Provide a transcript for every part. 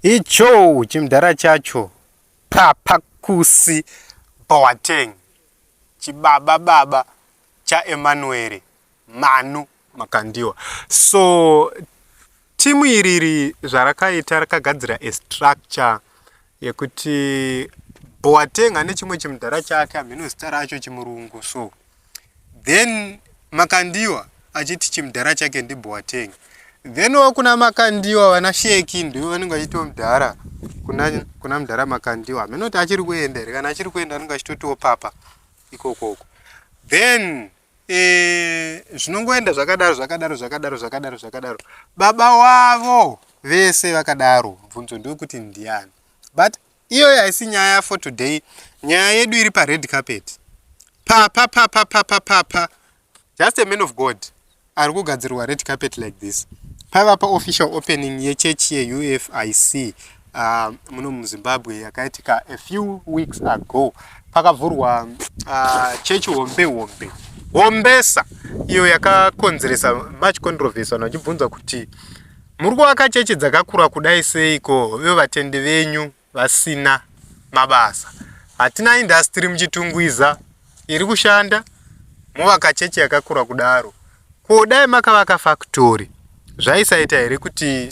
Icho chimdara chacho Papa Kusi Boateng chibaba cha Emmanuel Manu Makandiwa. So timu iriri zvarakaita rakagadzira a structure yekuti Boateng ane chimwe chimudhara chake ameno zita racho chimurungu. So then Makandiwa achiti chimudhara chake ndi Boateng. Then kuna Makandiwa wana sheki ndio vanenge vachito mudhara kuna mudhara Makandiwa amenoti achiri kuenda kana achiri kuenda anenge achitotiwo papa ikoko. Then zvinongoenda zvakadaro baba wavo vese vakadaro. Bvunzo ndokuti ndiani. But iyo haisi nyaya for today. Nyaya yedu iri pa red carpet. Papa just a man of God ari kugadzirwa red carpet like this. Pava pa official opening ye church ye UFIC muno muZimbabwe yakaitika a few weeks ago. Pakavhurwa church hombesa iyo yakakonzeresa much controversy. Vanachibvunza kuti muri kuvaka chechi dzakakura kudai seiko ivo vatendi venyu vasina mabasa, hatina industry muchitungwiza iri kushanda, movaka chechi yakakura kudaro. Kudai makavaka factory zvaisaita here kuti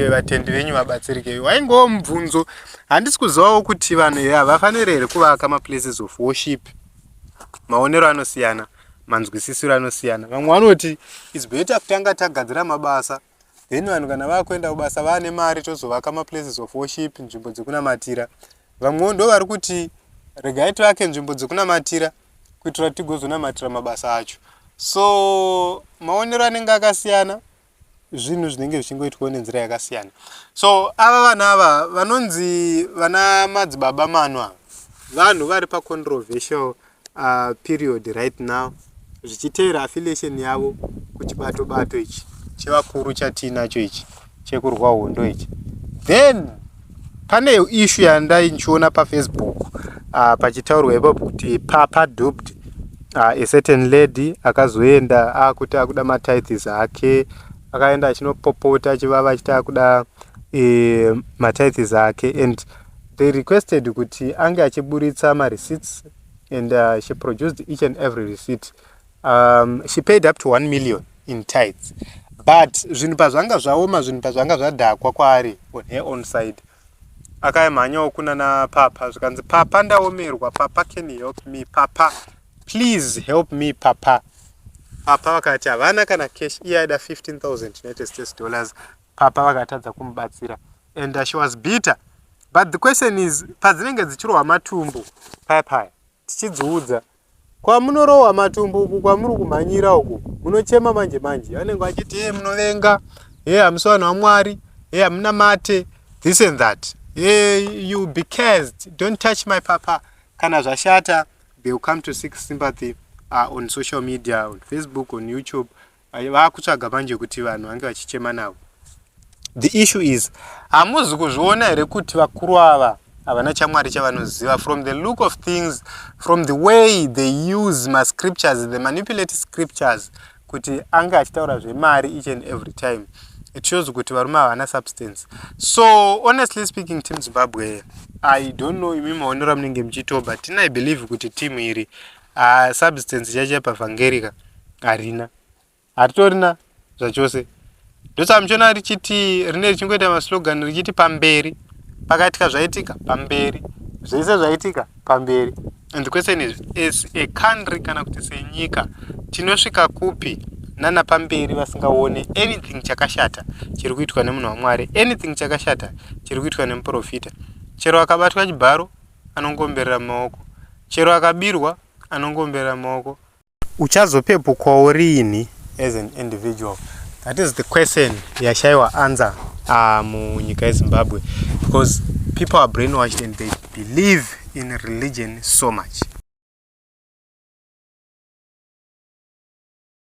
vatendi venyu vabatsirike? Waingowo mubvunzo. Handisi kuzivawo kuti vanhu havafaniri here kuvaka maplaces of worship. Maonero anosiyana, manzwisisiro anosiyana. Vamwe vanoti it's better kutanga tagadzira mabasa, then vanhu kana vakuenda kubasa vane mari tozovaka maplaces of worship, nzvimbo dzekunamatira. Vamwe ndo vari kuti regai tivake nzvimbo dzekunamatira kuitira tigozonamatira mabasa acho. So maonero anenge akasiyana, zvinhu zvinenge zvichingoitwa nenzira yakasiyana. So ava vanhu ava vanonzi vana madzibaba manwa, vanhu vari pa controversial period right now, zvichiteera affiliation yavo kuchibato ichi chevakuru chatinacho ichi chekurwa hondo ichi. Then pane issue yandainchiona pa Facebook pachitaurwa ipapo kuti Papa duped a certain lady, akazoenda akuti akuda matithes ake, akaenda achinopopota achivava achiti akuda matithes ake, and they requested kuti ange achiburitsa ma receipts, and she produced each and every receipt. She paid up to 1 million in tithes, but zvinhu pazvanga zvaoma, zvinhu pazvanga zvadhakwa kwaari on her own side, akaemhanyawo kuna na Papa zvikanzi Papa ndaomerwa, Papa can you help me, Papa please help me Papa. Papa vakati havana kana cash, iye aida 15,000 United States dollars. Papa vakatadza kumubatsira, and she was bitter. But the question is, padzinenge dzichirwa matumbu paya tichidziudza kwamunorohwa matumbu uku kwamuri kumhanyira uku munochema manje vanenge vachiti munovenga, hamusi vanhu vaMwari, hamuna mate, this and that, you be cursed, don't touch my Papa. Kana zvashata, they will come to seek sympathy on social media, on Facebook, on YouTube. Vakutsvaga manje kuti vanhu vange vachichema navo. The issue is, hamuzi kuzviona here kuti vakuru ava havana chamwari chavanoziva? From the look of things, from the way they use my scriptures, they manipulate scriptures kuti ange achitaura zvemari each and every time. It shows kuti varume havana substance. So honestly speaking, Team Zimbabwe, I don't know imi maonero munenge muchito, but I believe kuti team iri substance chacho pavhangerica harina, haritorina zvachose. Ndosa muchona richiti rine richingoita maslogan richiti pamberi, pakaitika zvaitika pamberi, zvese zvaitika pamberi. And the question is, as a country kana kuti senyika tinosvika kupi nana pamberi vasingaone anything chakashata chiri kuitwa nemunhu waMwari, anything chakashata chiri kuitwa nemuprofita. Chero akabatwa chibharo anongomberera maoko, chero akabirwa anongomberera maoko. Uchazopepukwawo riini as an individual? That is the question yashaiwa answer munyika yeZimbabwe, because people are brainwashed and they believe in religion so much.